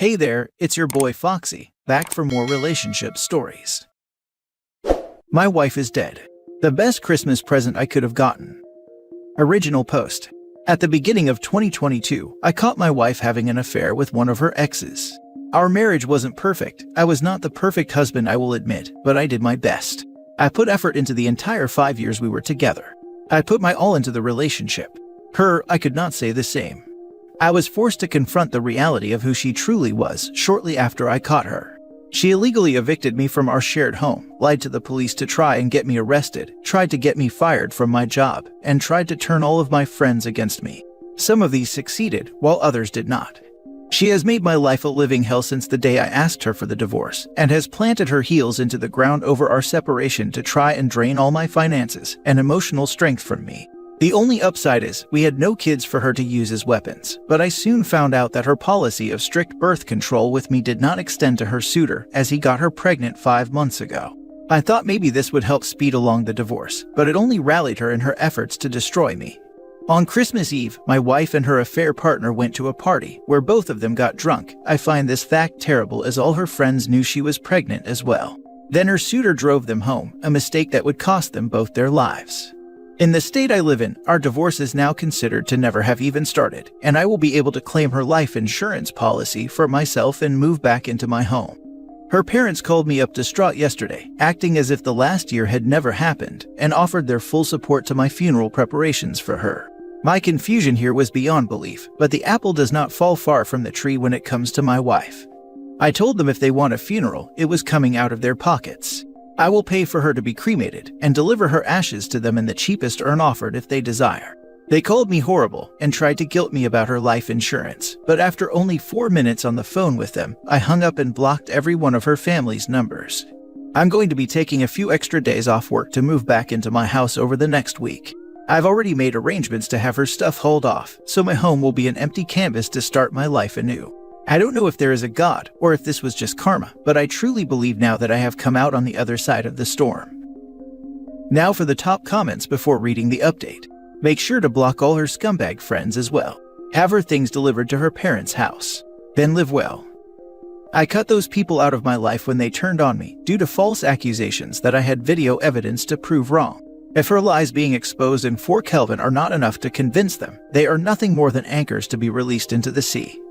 Hey there, it's your boy Foxy, back for more relationship stories. My wife is dead. The best Christmas present I could have gotten. Original post. At the beginning of 2022, I caught my wife having an affair with one of her exes. Our marriage wasn't perfect. I was not the perfect husband, I will admit, but I did my best. I put effort into the entire 5 years we were together. I put my all into the relationship. I could not say the same. I was forced to confront the reality of who she truly was shortly after I caught her. She illegally evicted me from our shared home, lied to the police to try and get me arrested, tried to get me fired from my job, and tried to turn all of my friends against me. Some of these succeeded, while others did not. She has made my life a living hell since the day I asked her for the divorce, and has planted her heels into the ground over our separation to try and drain all my finances and emotional strength from me. The only upside is, we had no kids for her to use as weapons, but I soon found out that her policy of strict birth control with me did not extend to her suitor, as he got her pregnant 5 months ago. I thought maybe this would help speed along the divorce, but it only rallied her in her efforts to destroy me. On Christmas Eve, my wife and her affair partner went to a party, where both of them got drunk. I find this fact terrible, as all her friends knew she was pregnant as well. Then her suitor drove them home, a mistake that would cost them both their lives. In the state I live in, our divorce is now considered to never have even started, and I will be able to claim her life insurance policy for myself and move back into my home. Her parents called me up distraught yesterday, acting as if the last year had never happened, and offered their full support to my funeral preparations for her. My confusion here was beyond belief, but the apple does not fall far from the tree when it comes to my wife. I told them if they want a funeral, it was coming out of their pockets. I will pay for her to be cremated and deliver her ashes to them in the cheapest urn offered if they desire. They called me horrible and tried to guilt me about her life insurance, but after only 4 minutes on the phone with them, I hung up and blocked every one of her family's numbers. I'm going to be taking a few extra days off work to move back into my house over the next week. I've already made arrangements to have her stuff hauled off, so my home will be an empty canvas to start my life anew. I don't know if there is a God or if this was just karma, but I truly believe now that I have come out on the other side of the storm. Now for the top comments before reading the update. Make sure to block all her scumbag friends as well. Have her things delivered to her parents' house. Then live well. I cut those people out of my life when they turned on me due to false accusations that I had video evidence to prove wrong. If her lies being exposed in 4 Kelvin are not enough to convince them, they are nothing more than anchors to be released into the sea.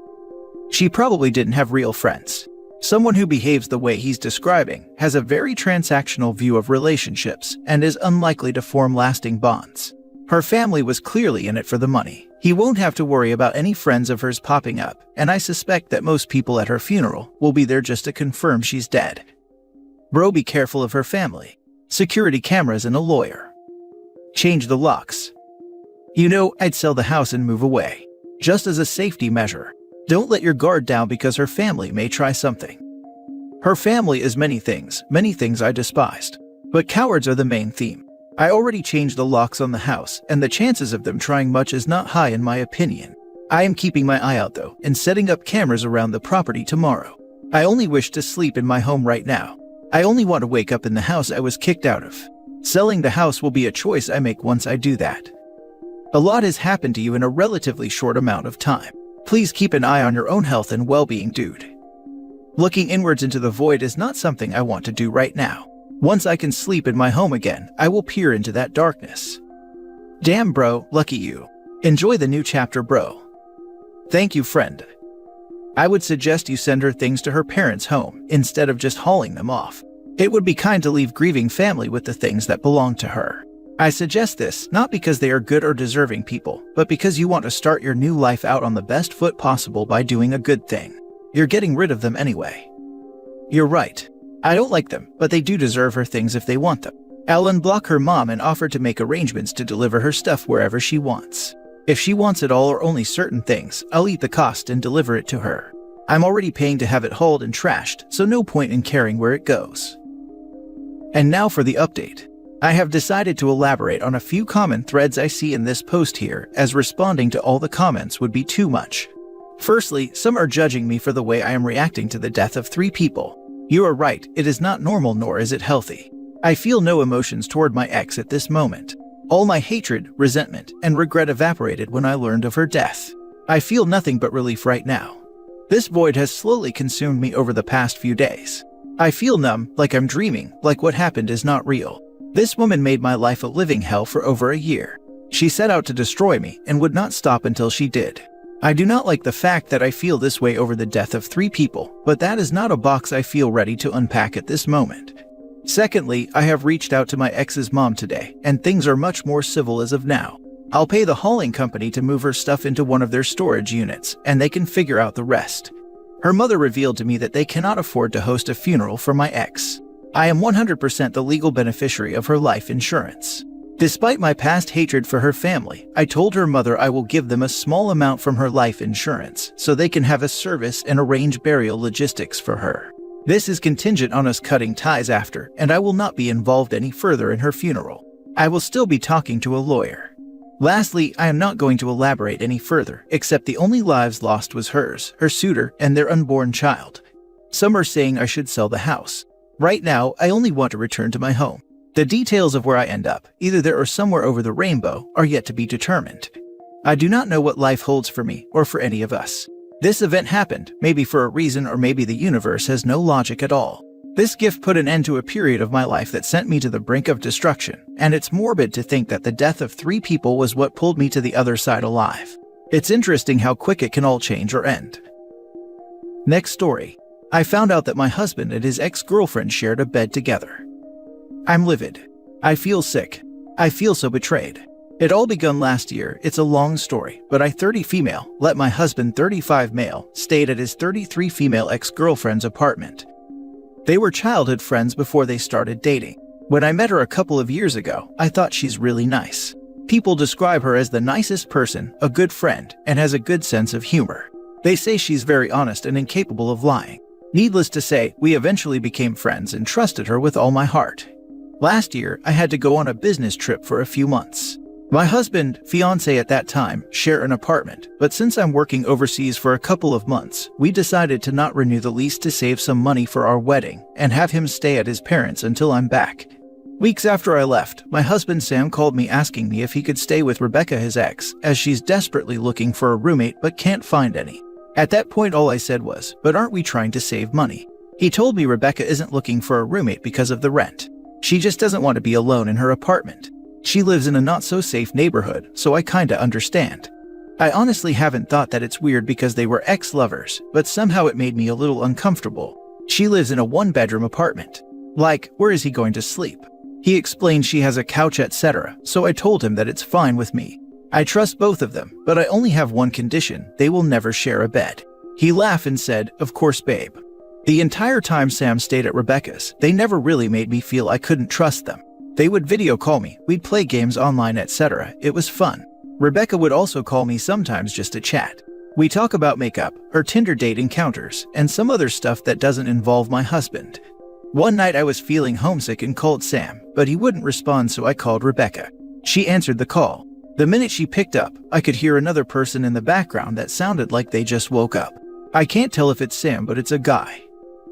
She probably didn't have real friends. Someone who behaves the way he's describing has a very transactional view of relationships and is unlikely to form lasting bonds. Her family was clearly in it for the money. He won't have to worry about any friends of hers popping up, and I suspect that most people at her funeral will be there just to confirm she's dead. Bro, be careful of her family. Security cameras and a lawyer. Change the locks. You know, I'd sell the house and move away. Just as a safety measure. Don't let your guard down because her family may try something. Her family is many things I despised. But cowards are the main theme. I already changed the locks on the house, and the chances of them trying much is not high in my opinion. I am keeping my eye out though, and setting up cameras around the property tomorrow. I only wish to sleep in my home right now. I only want to wake up in the house I was kicked out of. Selling the house will be a choice I make once I do that. A lot has happened to you in a relatively short amount of time. Please keep an eye on your own health and well-being, dude. Looking inwards into the void is not something I want to do right now. Once I can sleep in my home again, I will peer into that darkness. Damn bro, lucky you. Enjoy the new chapter, bro. Thank you, friend. I would suggest you send her things to her parents' home instead of just hauling them off. It would be kind to leave grieving family with the things that belong to her. I suggest this not because they are good or deserving people, but because you want to start your new life out on the best foot possible by doing a good thing. You're getting rid of them anyway. You're right. I don't like them, but they do deserve her things if they want them. I'll unblock her mom and offer to make arrangements to deliver her stuff wherever she wants. If she wants it all or only certain things, I'll eat the cost and deliver it to her. I'm already paying to have it hauled and trashed, so no point in caring where it goes. And now for the update. I have decided to elaborate on a few common threads I see in this post here, as responding to all the comments would be too much. Firstly, some are judging me for the way I am reacting to the death of 3 people. You are right, it is not normal nor is it healthy. I feel no emotions toward my ex at this moment. All my hatred, resentment, and regret evaporated when I learned of her death. I feel nothing but relief right now. This void has slowly consumed me over the past few days. I feel numb, like I'm dreaming, like what happened is not real. This woman made my life a living hell for over a year. She set out to destroy me and would not stop until she did. I do not like the fact that I feel this way over the death of 3 people, but that is not a box I feel ready to unpack at this moment. Secondly, I have reached out to my ex's mom today, and things are much more civil as of now. I'll pay the hauling company to move her stuff into one of their storage units, and they can figure out the rest. Her mother revealed to me that they cannot afford to host a funeral for my ex. I am 100% the legal beneficiary of her life insurance. Despite my past hatred for her family, I told her mother I will give them a small amount from her life insurance so they can have a service and arrange burial logistics for her. This is contingent on us cutting ties after, and I will not be involved any further in her funeral. I will still be talking to a lawyer. Lastly, I am not going to elaborate any further, except the only lives lost was hers, her suitor, and their unborn child. Some are saying I should sell the house. Right now, I only want to return to my home. The details of where I end up, either there or somewhere over the rainbow, are yet to be determined. I do not know what life holds for me or for any of us. This event happened, maybe for a reason or maybe the universe has no logic at all. This gift put an end to a period of my life that sent me to the brink of destruction, and it's morbid to think that the death of 3 people was what pulled me to the other side alive. It's interesting how quick it can all change or end. Next story. I found out that my husband and his ex-girlfriend shared a bed together. I'm livid. I feel sick. I feel so betrayed. It all begun last year. It's a long story, but I, 30 female, let my husband, 35 male, stayed at his 33 female ex-girlfriend's apartment. They were childhood friends before they started dating. When I met her a couple of years ago, I thought she's really nice. People describe her as the nicest person, a good friend, and has a good sense of humor. They say she's very honest and incapable of lying. Needless to say, we eventually became friends and trusted her with all my heart. Last year, I had to go on a business trip for a few months. My husband, fiancé at that time, share an apartment, but since I'm working overseas for a couple of months, we decided to not renew the lease to save some money for our wedding and have him stay at his parents' until I'm back. Weeks after I left, my husband Sam called me asking me if he could stay with Rebecca, his ex, as she's desperately looking for a roommate but can't find any. At that point all I said was, "But aren't we trying to save money?" He told me Rebecca isn't looking for a roommate because of the rent. She just doesn't want to be alone in her apartment. She lives in a not-so-safe neighborhood, so I kinda understand. I honestly haven't thought that it's weird because they were ex-lovers, but somehow it made me a little uncomfortable. She lives in a 1-bedroom apartment. Like, where is he going to sleep? He explained she has a couch, etc., so I told him that it's fine with me. I trust both of them, but I only have one condition: they will never share a bed. He laughed and said, "Of course, babe." The entire time Sam stayed at Rebecca's, they never really made me feel I couldn't trust them. They would video call me, we'd play games online, etc. It was fun. Rebecca would also call me sometimes just to chat. We talk about makeup, her Tinder date encounters, and some other stuff that doesn't involve my husband. One night I was feeling homesick and called Sam, but he wouldn't respond, so I called Rebecca. She answered the call. The minute she picked up, I could hear another person in the background that sounded like they just woke up. I can't tell if it's Sam, but it's a guy.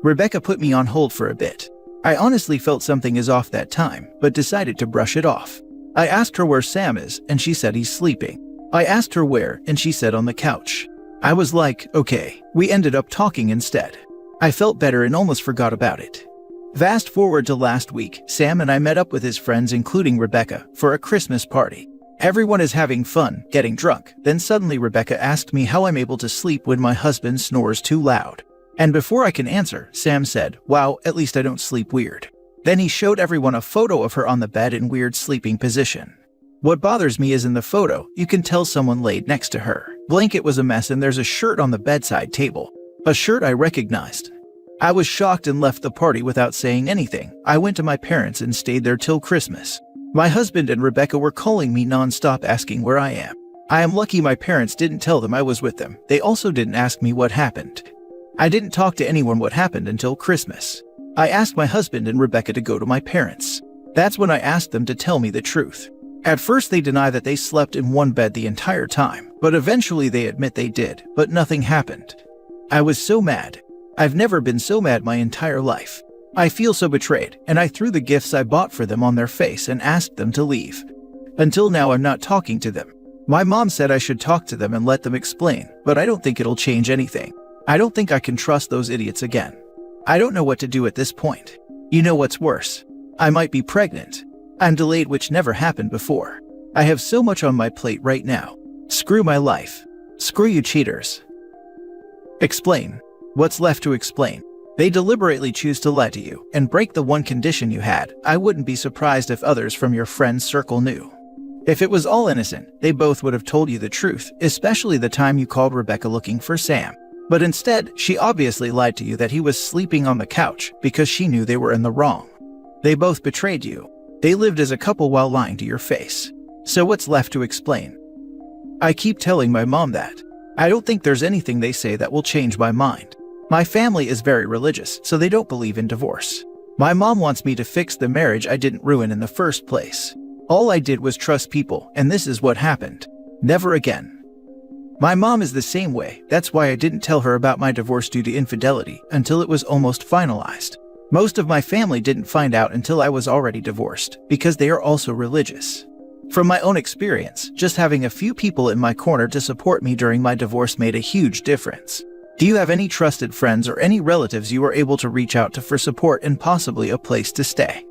Rebecca put me on hold for a bit. I honestly felt something is off that time, but decided to brush it off. I asked her where Sam is, and she said he's sleeping. I asked her where, and she said on the couch. I was like, okay. We ended up talking instead. I felt better and almost forgot about it. Fast forward to last week, Sam and I met up with his friends, including Rebecca, for a Christmas party. Everyone is having fun, getting drunk. Then suddenly Rebecca asked me how I'm able to sleep when my husband snores too loud. And before I can answer, Sam said, "Wow, at least I don't sleep weird." Then he showed everyone a photo of her on the bed in weird sleeping position. What bothers me is in the photo, you can tell someone laid next to her. Blanket was a mess and there's a shirt on the bedside table. A shirt I recognized. I was shocked and left the party without saying anything. I went to my parents and stayed there till Christmas. My husband and Rebecca were calling me non-stop asking where I am. I am lucky my parents didn't tell them I was with them. They also didn't ask me what happened. I didn't talk to anyone what happened until Christmas. I asked my husband and Rebecca to go to my parents. That's when I asked them to tell me the truth. At first they deny that they slept in one bed the entire time, but eventually they admit they did, but nothing happened. I was so mad. I've never been so mad my entire life. I feel so betrayed, and I threw the gifts I bought for them on their face and asked them to leave. Until now I'm not talking to them. My mom said I should talk to them and let them explain, but I don't think it'll change anything. I don't think I can trust those idiots again. I don't know what to do at this point. You know what's worse? I might be pregnant. I'm delayed, which never happened before. I have so much on my plate right now. Screw my life. Screw you cheaters. Explain. What's left to explain? They deliberately choose to lie to you and break the one condition you had. I wouldn't be surprised if others from your friend's circle knew. If it was all innocent, they both would have told you the truth, especially the time you called Rebecca looking for Sam. But instead, she obviously lied to you that he was sleeping on the couch because she knew they were in the wrong. They both betrayed you. They lived as a couple while lying to your face. So what's left to explain? I keep telling my mom that. I don't think there's anything they say that will change my mind. My family is very religious, so they don't believe in divorce. My mom wants me to fix the marriage I didn't ruin in the first place. All I did was trust people, and this is what happened. Never again. My mom is the same way. That's why I didn't tell her about my divorce due to infidelity until it was almost finalized. Most of my family didn't find out until I was already divorced, because they are also religious. From my own experience, just having a few people in my corner to support me during my divorce made a huge difference. Do you have any trusted friends or any relatives you are able to reach out to for support and possibly a place to stay?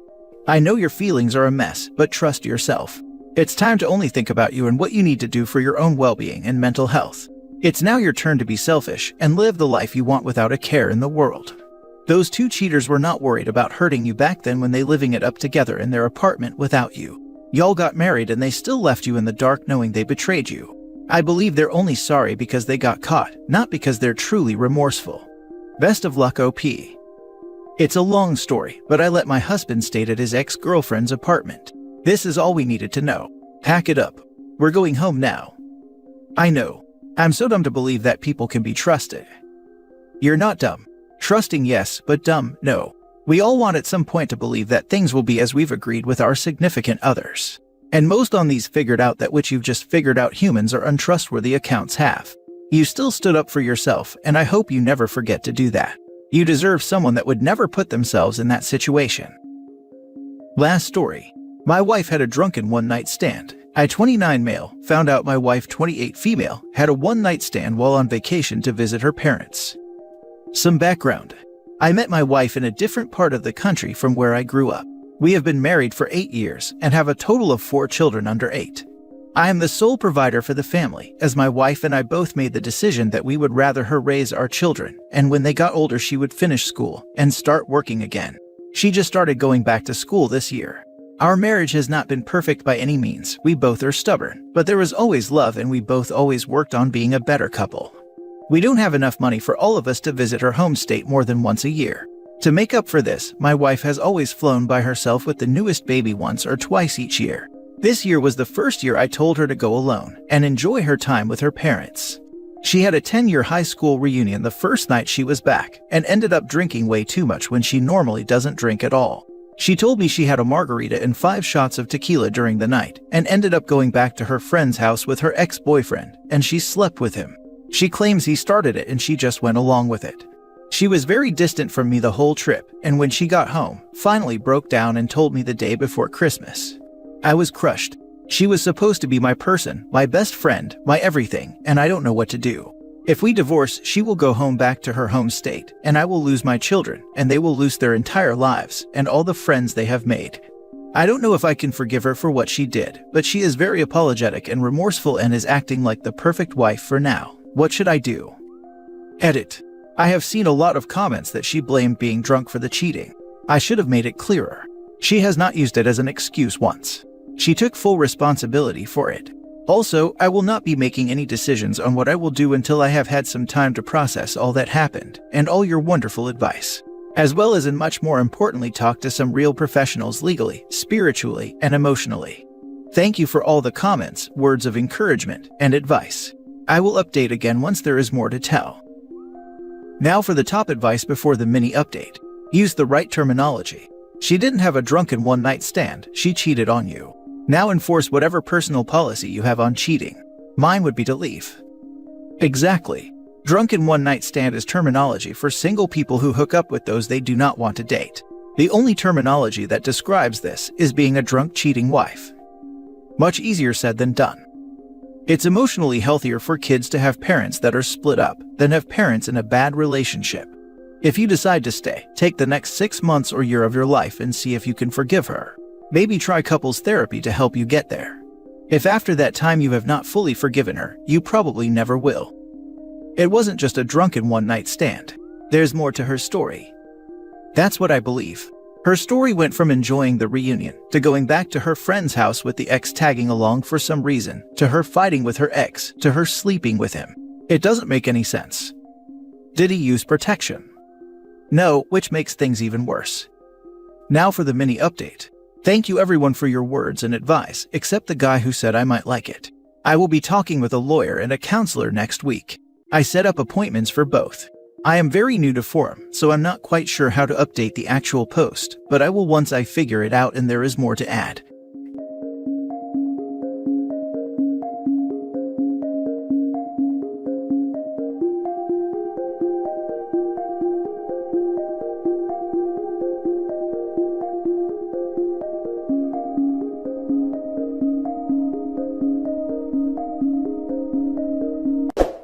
I know your feelings are a mess, but trust yourself. It's time to only think about you and what you need to do for your own well-being and mental health. It's now your turn to be selfish and live the life you want without a care in the world. Those two cheaters were not worried about hurting you back then when they living it up together in their apartment without you. Y'all got married and they still left you in the dark knowing they betrayed you. I believe they're only sorry because they got caught, not because they're truly remorseful. Best of luck, OP. It's a long story, but I let my husband stay at his ex-girlfriend's apartment. This is all we needed to know. Pack it up. We're going home now. I know. I'm so dumb to believe that people can be trusted. You're not dumb. Trusting, yes, but dumb, no. We all want at some point to believe that things will be as we've agreed with our significant others. And most on these figured out that which you've just figured out humans are untrustworthy accounts have. You still stood up for yourself, and I hope you never forget to do that. You deserve someone that would never put themselves in that situation. Last story. My wife had a drunken one-night stand. I, 29 male, found out my wife, 28 female, had a one-night stand while on vacation to visit her parents. Some background. I met my wife in a different part of the country from where I grew up. We have been married for 8 years and have a total of 4 children under 8. I am the sole provider for the family, as my wife and I both made the decision that we would rather her raise our children, and when they got older she would finish school and start working again. She just started going back to school this year. Our marriage has not been perfect by any means. We both are stubborn, but there was always love and we both always worked on being a better couple. We don't have enough money for all of us to visit her home state more than once a year. To make up for this, my wife has always flown by herself with the newest baby once or twice each year. This year was the first year I told her to go alone and enjoy her time with her parents. She had a 10-year high school reunion the first night she was back and ended up drinking way too much when she normally doesn't drink at all. She told me she had a margarita and 5 shots of tequila during the night and ended up going back to her friend's house with her ex-boyfriend, and she slept with him. She claims he started it and she just went along with it. She was very distant from me the whole trip, and when she got home, finally broke down and told me the day before Christmas. I was crushed. She was supposed to be my person, my best friend, my everything, and I don't know what to do. If we divorce, she will go home back to her home state, and I will lose my children, and they will lose their entire lives and all the friends they have made. I don't know if I can forgive her for what she did, but she is very apologetic and remorseful and is acting like the perfect wife for now. What should I do? Edit. I have seen a lot of comments that she blamed being drunk for the cheating. I should have made it clearer. She has not used it as an excuse once. She took full responsibility for it. Also, I will not be making any decisions on what I will do until I have had some time to process all that happened and all your wonderful advice, as well as, and much more importantly, talk to some real professionals legally, spiritually, and emotionally. Thank you for all the comments, words of encouragement, and advice. I will update again once there is more to tell. Now for the top advice before the mini update. Use the right terminology. She didn't have a drunken one-night stand, she cheated on you. Now enforce whatever personal policy you have on cheating. Mine would be to leave. Exactly. Drunken one-night stand is terminology for single people who hook up with those they do not want to date. The only terminology that describes this is being a drunk cheating wife. Much easier said than done. It's emotionally healthier for kids to have parents that are split up than have parents in a bad relationship. If you decide to stay, take the next 6 months or year of your life and see if you can forgive her. Maybe try couples therapy to help you get there. If after that time you have not fully forgiven her, you probably never will. It wasn't just a drunken one-night stand. There's more to her story. That's what I believe. Her story went from enjoying the reunion, to going back to her friend's house with the ex tagging along for some reason, to her fighting with her ex, to her sleeping with him. It doesn't make any sense. Did he use protection? No, which makes things even worse. Now for the mini update. Thank you everyone for your words and advice, except the guy who said I might like it. I will be talking with a lawyer and a counselor next week. I set up appointments for both. I am very new to forum, so I'm not quite sure how to update the actual post, but I will once I figure it out and there is more to add.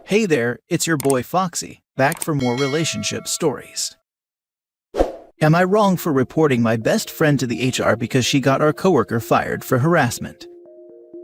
Hey there, it's your boy Foxy, back for more relationship stories. Am I wrong for reporting my best friend to the HR because she got our coworker fired for harassment?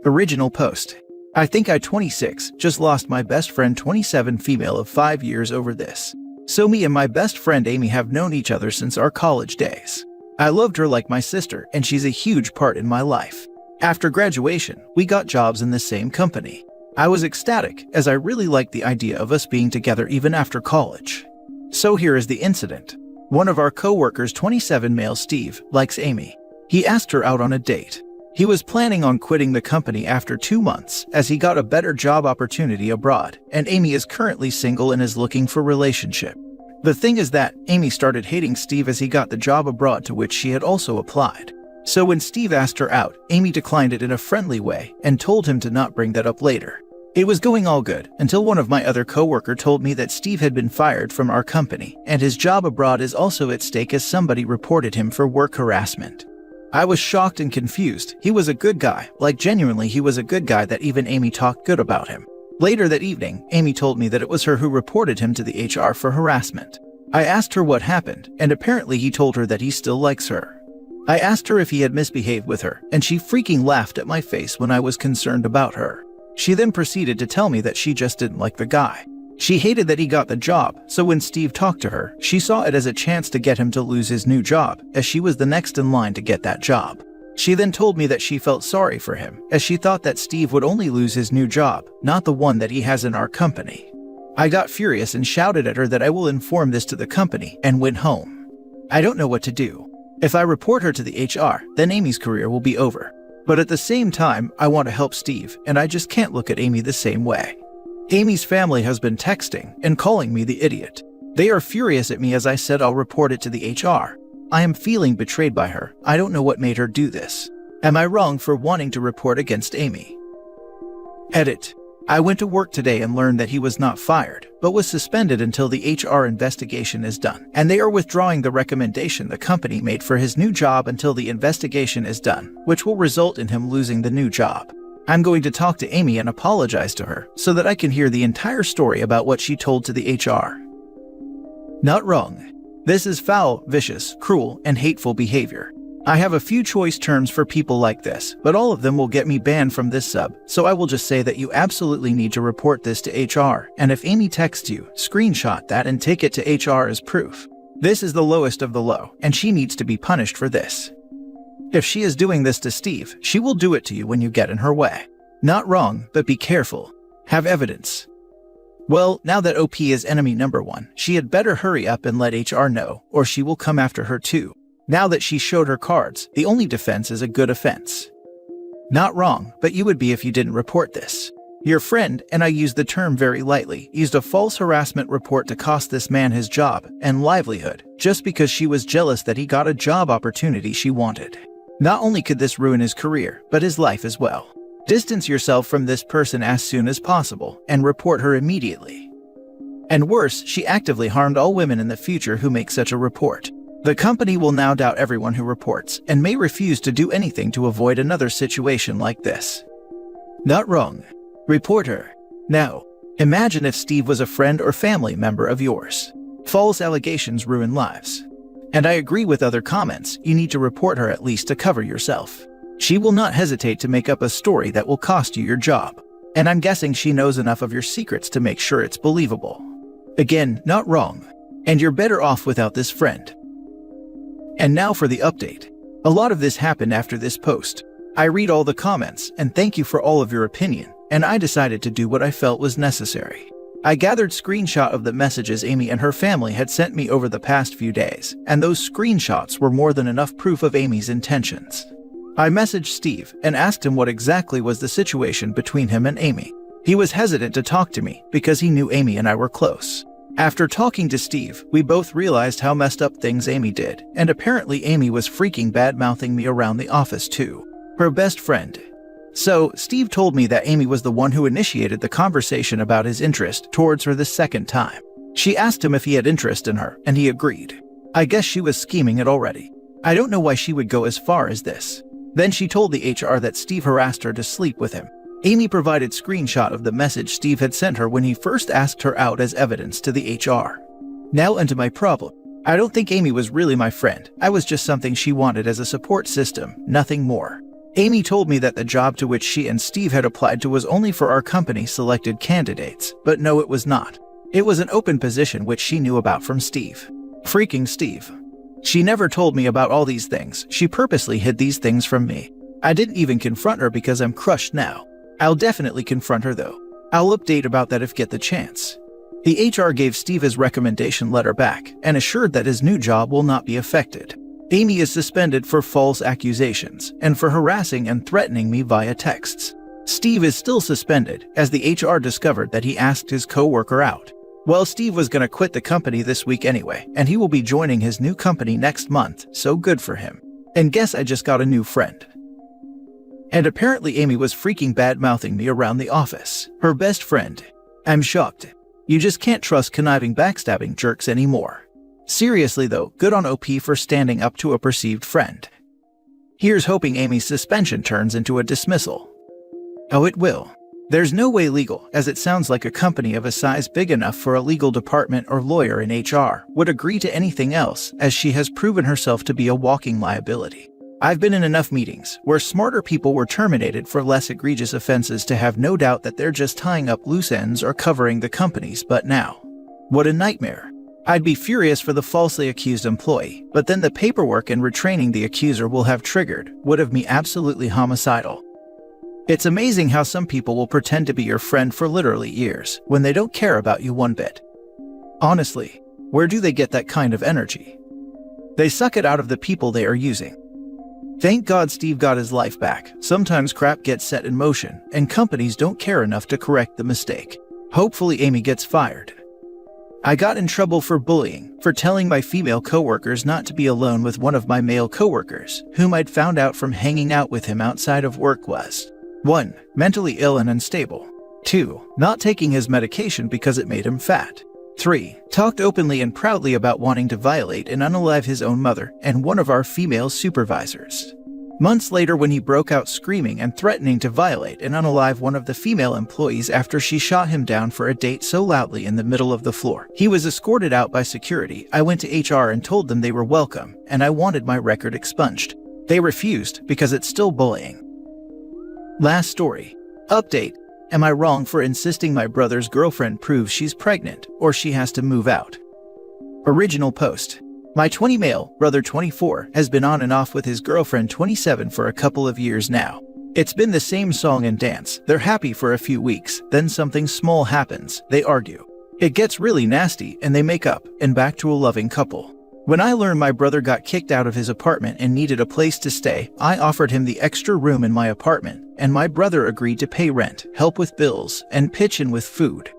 Original post. I think I 26 just lost my best friend 27 female of 5 years over this. So me and my best friend Amy have known each other since our college days. I loved her like my sister and she's a huge part in my life. After graduation, we got jobs in the same company. I was ecstatic, as I really liked the idea of us being together even after college. So here is the incident. One of our co-workers, 27 male Steve, likes Amy. He asked her out on a date. He was planning on quitting the company after 2 months, as he got a better job opportunity abroad, and Amy is currently single and is looking for a relationship. The thing is that Amy started hating Steve as he got the job abroad to which she had also applied. So when Steve asked her out, Amy declined it in a friendly way and told him to not bring that up later. It was going all good until one of my other co-worker told me that Steve had been fired from our company and his job abroad is also at stake as somebody reported him for work harassment. I was shocked and confused. He was a good guy, like genuinely he was a good guy that even Amy talked good about him. Later that evening, Amy told me that it was her who reported him to the HR for harassment. I asked her what happened, and apparently he told her that he still likes her. I asked her if he had misbehaved with her, and she freaking laughed at my face when I was concerned about her. She then proceeded to tell me that she just didn't like the guy. She hated that he got the job, so when Steve talked to her, she saw it as a chance to get him to lose his new job, as she was the next in line to get that job. She then told me that she felt sorry for him, as she thought that Steve would only lose his new job, not the one that he has in our company. I got furious and shouted at her that I will inform this to the company and went home. I don't know what to do. If I report her to the HR, then Amy's career will be over. But at the same time, I want to help Steve, and I just can't look at Amy the same way. Amy's family has been texting and calling me the idiot. They are furious at me as I said I'll report it to the HR. I am feeling betrayed by her. I don't know what made her do this. Am I wrong for wanting to report against Amy? Edit. I went to work today and learned that he was not fired, but was suspended until the HR investigation is done, and they are withdrawing the recommendation the company made for his new job until the investigation is done, which will result in him losing the new job. I'm going to talk to Amy and apologize to her so that I can hear the entire story about what she told to the HR. Not wrong. This is foul, vicious, cruel, and hateful behavior. I have a few choice terms for people like this, but all of them will get me banned from this sub, so I will just say that you absolutely need to report this to HR, and if Amy texts you, screenshot that and take it to HR as proof. This is the lowest of the low, and she needs to be punished for this. If she is doing this to Steve, she will do it to you when you get in her way. Not wrong, but be careful. Have evidence. Well, now that OP is enemy number 1, she had better hurry up and let HR know, or she will come after her too. Now that she showed her cards, the only defense is a good offense. Not wrong, but you would be if you didn't report this. Your friend, and I use the term very lightly, used a false harassment report to cost this man his job and livelihood, just because she was jealous that he got a job opportunity she wanted. Not only could this ruin his career, but his life as well. Distance yourself from this person as soon as possible, and report her immediately. And worse, she actively harmed all women in the future who make such a report. The company will now doubt everyone who reports, and may refuse to do anything to avoid another situation like this. Not wrong. Report her. Now, imagine if Steve was a friend or family member of yours. False allegations ruin lives. And I agree with other comments, you need to report her at least to cover yourself. She will not hesitate to make up a story that will cost you your job. And I'm guessing she knows enough of your secrets to make sure it's believable. Again, not wrong. And you're better off without this friend. And now for the update. A lot of this happened after this post. I read all the comments and thank you for all of your opinion, and I decided to do what I felt was necessary. I gathered screenshot of the messages Amy and her family had sent me over the past few days, and those screenshots were more than enough proof of Amy's intentions. I messaged Steve and asked him what exactly was the situation between him and Amy. He was hesitant to talk to me because he knew Amy and I were close. After talking to Steve, we both realized how messed up things Amy did, and apparently Amy was freaking bad-mouthing me around the office too. Her best friend. So, Steve told me that Amy was the one who initiated the conversation about his interest towards her the second time. She asked him if he had interest in her, and he agreed. I guess she was scheming it already. I don't know why she would go as far as this. Then she told the HR that Steve harassed her to sleep with him. Amy provided screenshot of the message Steve had sent her when he first asked her out as evidence to the HR. Now onto my problem. I don't think Amy was really my friend. I was just something she wanted as a support system, nothing more. Amy told me that the job to which she and Steve had applied to was only for our company selected candidates, but no, it was not. It was an open position which she knew about from Steve. Freaking Steve. She never told me about all these things. She purposely hid these things from me. I didn't even confront her because I'm crushed now. I'll definitely confront her though. I'll update about that if get the chance. The HR gave Steve his recommendation letter back and assured that his new job will not be affected. Amy is suspended for false accusations and for harassing and threatening me via texts. Steve is still suspended as the HR discovered that he asked his co-worker out. Well, Steve was gonna quit the company this week anyway, and he will be joining his new company next month, so good for him. And guess I just got a new friend. And apparently Amy was freaking bad-mouthing me around the office. Her best friend. I'm shocked. You just can't trust conniving backstabbing jerks anymore. Seriously though, good on OP for standing up to a perceived friend. Here's hoping Amy's suspension turns into a dismissal. Oh, it will. There's no way legal, as it sounds like a company of a size big enough for a legal department or lawyer in HR would agree to anything else, as she has proven herself to be a walking liability. I've been in enough meetings where smarter people were terminated for less egregious offenses to have no doubt that they're just tying up loose ends or covering the company's butt now. What a nightmare. I'd be furious for the falsely accused employee, but then the paperwork and retraining the accuser will have triggered would have me absolutely homicidal. It's amazing how some people will pretend to be your friend for literally years when they don't care about you one bit. Honestly, where do they get that kind of energy? They suck it out of the people they are using. Thank God Steve got his life back. Sometimes crap gets set in motion, and companies don't care enough to correct the mistake. Hopefully Amy gets fired. I got in trouble for bullying, for telling my female coworkers not to be alone with one of my male coworkers, whom I'd found out from hanging out with him outside of work was 1. Mentally ill and unstable. 2. Not taking his medication because it made him fat. 3. Talked openly and proudly about wanting to violate and unalive his own mother and one of our female supervisors. Months later, when he broke out screaming and threatening to violate and unalive one of the female employees after she shot him down for a date so loudly in the middle of the floor, he was escorted out by security. I went to HR and told them they were welcome, and I wanted my record expunged. They refused because it's still bullying. Last story. Update. Am I wrong for insisting my brother's girlfriend proves she's pregnant or she has to move out? Original post. My 20 male brother 24 has been on and off with his girlfriend 27 for a couple of years now. It's been the same song and dance. They're happy for a few weeks, then something small happens. They argue. It gets really nasty and they make up and back to a loving couple. When I learned my brother got kicked out of his apartment and needed a place to stay, I offered him the extra room in my apartment, and my brother agreed to pay rent, help with bills, and pitch in with food.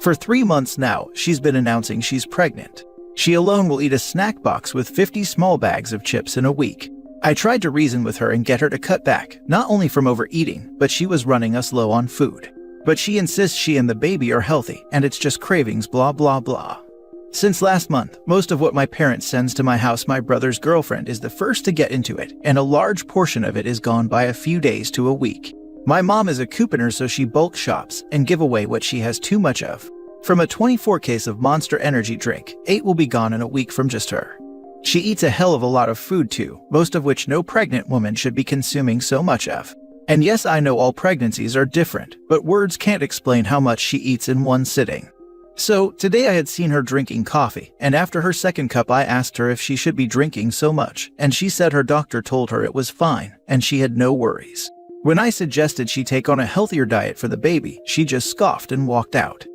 For 3 months now, she's been announcing she's pregnant. She alone will eat a snack box with 50 small bags of chips in a week. I tried to reason with her and get her to cut back, not only from overeating, but she was running us low on food. But she insists she and the baby are healthy, and it's just cravings, blah blah blah. Since last month, most of what my parents sends to my house, my brother's girlfriend is the first to get into it, and a large portion of it is gone by a few days to a week. My mom is a couponer, so she bulk shops and give away what she has too much of. From a 24 case of Monster Energy drink, 8 will be gone in a week from just her. She eats a hell of a lot of food too, most of which no pregnant woman should be consuming so much of. And yes, I know all pregnancies are different, but words can't explain how much she eats in one sitting. So, today I had seen her drinking coffee, and after her second cup I asked her if she should be drinking so much, and she said her doctor told her it was fine, and she had no worries. When I suggested she take on a healthier diet for the baby, she just scoffed and walked out.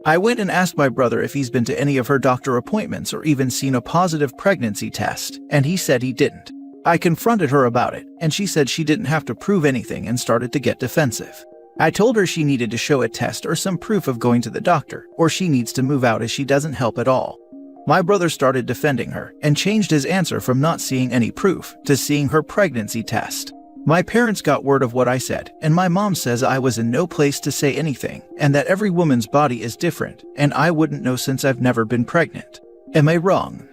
I went and asked my brother if he's been to any of her doctor appointments or even seen a positive pregnancy test, and he said he didn't. I confronted her about it, and she said she didn't have to prove anything and started to get defensive. I told her she needed to show a test or some proof of going to the doctor, or she needs to move out as she doesn't help at all. My brother started defending her and changed his answer from not seeing any proof to seeing her pregnancy test. My parents got word of what I said, and my mom says I was in no place to say anything, and that every woman's body is different, and I wouldn't know since I've never been pregnant. Am I wrong?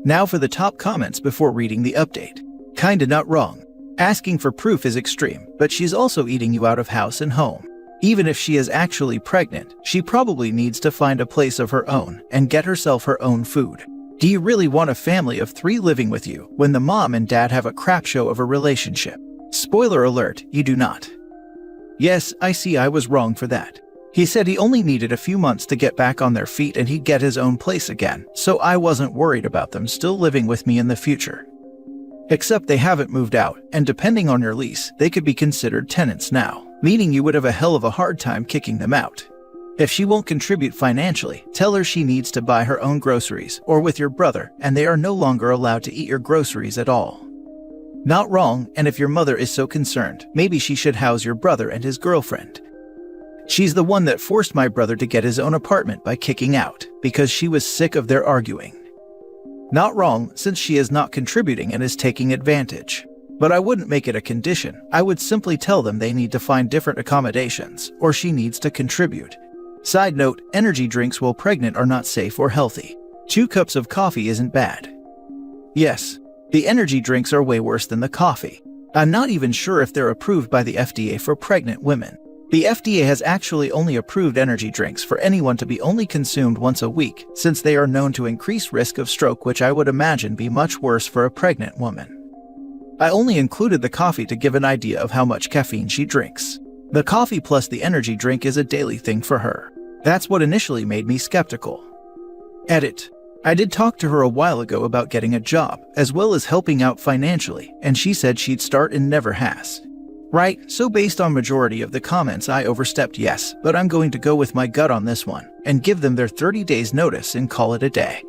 Now for the top comments before reading the update. Kinda not wrong. Asking for proof is extreme, but she's also eating you out of house and home. Even if she is actually pregnant, she probably needs to find a place of her own and get herself her own food. Do you really want a family of 3 living with you when the mom and dad have a crap show of a relationship? Spoiler alert, you do not. Yes, I see I was wrong for that. He said he only needed a few months to get back on their feet and he'd get his own place again, so I wasn't worried about them still living with me in the future. Except they haven't moved out, and depending on your lease, they could be considered tenants now, meaning you would have a hell of a hard time kicking them out. If she won't contribute financially, tell her she needs to buy her own groceries or with your brother, and they are no longer allowed to eat your groceries at all. Not wrong, and if your mother is so concerned, maybe she should house your brother and his girlfriend. She's the one that forced my brother to get his own apartment by kicking out, because she was sick of their arguing. Not wrong, since she is not contributing and is taking advantage. But I wouldn't make it a condition. I would simply tell them they need to find different accommodations, or she needs to contribute. Side note, energy drinks while pregnant are not safe or healthy. 2 cups of coffee isn't bad. Yes, the energy drinks are way worse than the coffee. I'm not even sure if they're approved by the FDA for pregnant women. The FDA has actually only approved energy drinks for anyone to be only consumed once a week, since they are known to increase risk of stroke, which I would imagine be much worse for a pregnant woman. I only included the coffee to give an idea of how much caffeine she drinks. The coffee plus the energy drink is a daily thing for her. That's what initially made me skeptical. Edit. I did talk to her a while ago about getting a job, as well as helping out financially, and she said she'd start and never has. Right, so based on majority of the comments I overstepped yes, but I'm going to go with my gut on this one, and give them their 30 days notice and call it a day.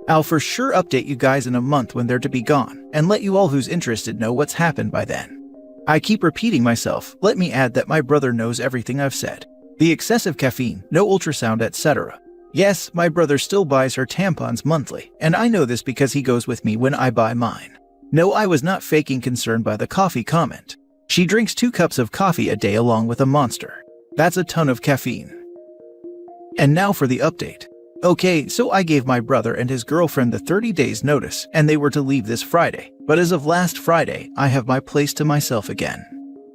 I'll for sure update you guys in a month when they're to be gone, and let you all who's interested know what's happened by then. I keep repeating myself, let me add that my brother knows everything I've said. The excessive caffeine, no ultrasound, etc. Yes, my brother still buys her tampons monthly, and I know this because he goes with me when I buy mine. No, I was not faking concern by the coffee comment. She drinks 2 cups of coffee a day along with a Monster. That's a ton of caffeine. And now for the update. Okay, so I gave my brother and his girlfriend the 30 days notice, and they were to leave this Friday, but as of last Friday, I have my place to myself again.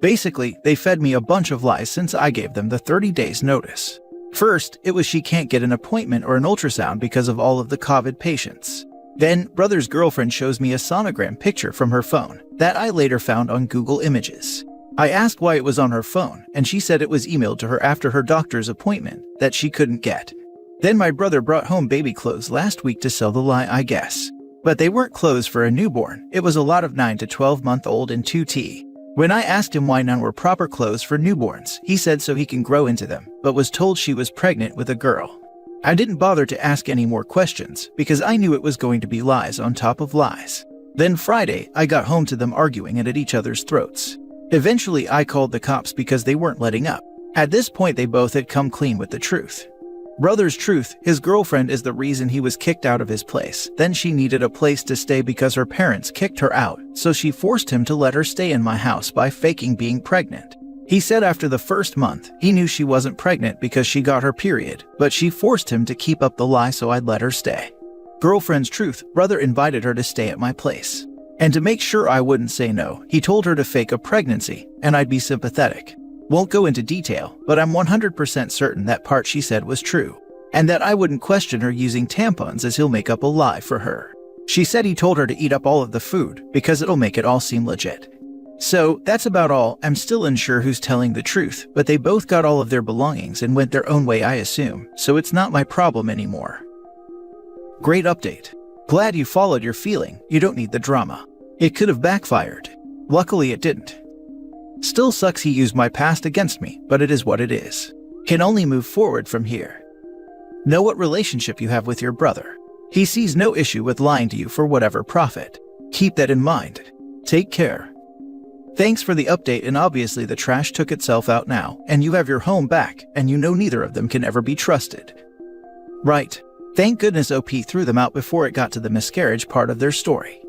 Basically, they fed me a bunch of lies since I gave them the 30 days notice. First, it was she can't get an appointment or an ultrasound because of all of the COVID patients. Then, brother's girlfriend shows me a sonogram picture from her phone that I later found on Google Images. I asked why it was on her phone, and she said it was emailed to her after her doctor's appointment that she couldn't get. Then my brother brought home baby clothes last week to sell the lie, I guess. But they weren't clothes for a newborn, it was a lot of 9 to 12-month-old and 2T. When I asked him why none were proper clothes for newborns, he said so he can grow into them, but was told she was pregnant with a girl. I didn't bother to ask any more questions, because I knew it was going to be lies on top of lies. Then Friday, I got home to them arguing and at each other's throats. Eventually, I called the cops because they weren't letting up. At this point, they both had come clean with the truth. Brother's truth, his girlfriend is the reason he was kicked out of his place. Then she needed a place to stay because her parents kicked her out, so she forced him to let her stay in my house by faking being pregnant. He said after the first month, he knew she wasn't pregnant because she got her period, but she forced him to keep up the lie so I'd let her stay. Girlfriend's truth, brother invited her to stay at my place. And to make sure I wouldn't say no, he told her to fake a pregnancy, and I'd be sympathetic. Won't go into detail, but I'm 100% certain that part she said was true, and that I wouldn't question her using tampons as he'll make up a lie for her. She said he told her to eat up all of the food because it'll make it all seem legit. So, that's about all. I'm still unsure who's telling the truth, but they both got all of their belongings and went their own way, I assume, so it's not my problem anymore. Great update. Glad you followed your feeling. You don't need the drama. It could have backfired. Luckily it didn't. Still sucks he used my past against me, but it is what it is. Can only move forward from here. Know what relationship you have with your brother. He sees no issue with lying to you for whatever profit. Keep that in mind. Take care. Thanks for the update, and obviously the trash took itself out now, and you have your home back, and you know neither of them can ever be trusted. Right. Thank goodness OP threw them out before it got to the miscarriage part of their story.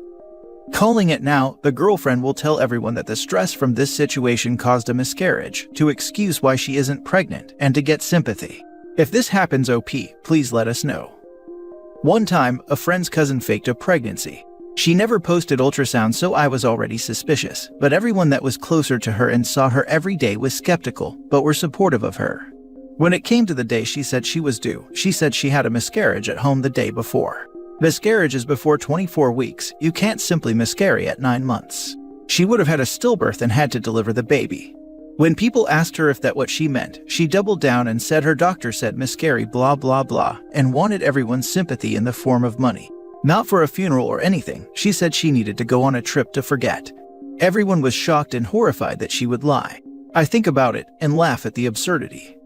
Calling it now, the girlfriend will tell everyone that the stress from this situation caused a miscarriage, to excuse why she isn't pregnant, and to get sympathy. If this happens OP, please let us know. One time, a friend's cousin faked a pregnancy. She never posted ultrasound, so I was already suspicious, but everyone that was closer to her and saw her every day was skeptical, but were supportive of her. When it came to the day she said she was due, she said she had a miscarriage at home the day before. Miscarriage is before 24 weeks. You can't simply miscarry at 9 months. She would have had a stillbirth and had to deliver the baby. When people asked her if that what she meant, she doubled down and said her doctor said miscarry blah blah blah, and wanted everyone's sympathy in the form of money. Not for a funeral or anything. She said she needed to go on a trip to forget. Everyone was shocked and horrified that she would lie. I think about it and laugh at the absurdity.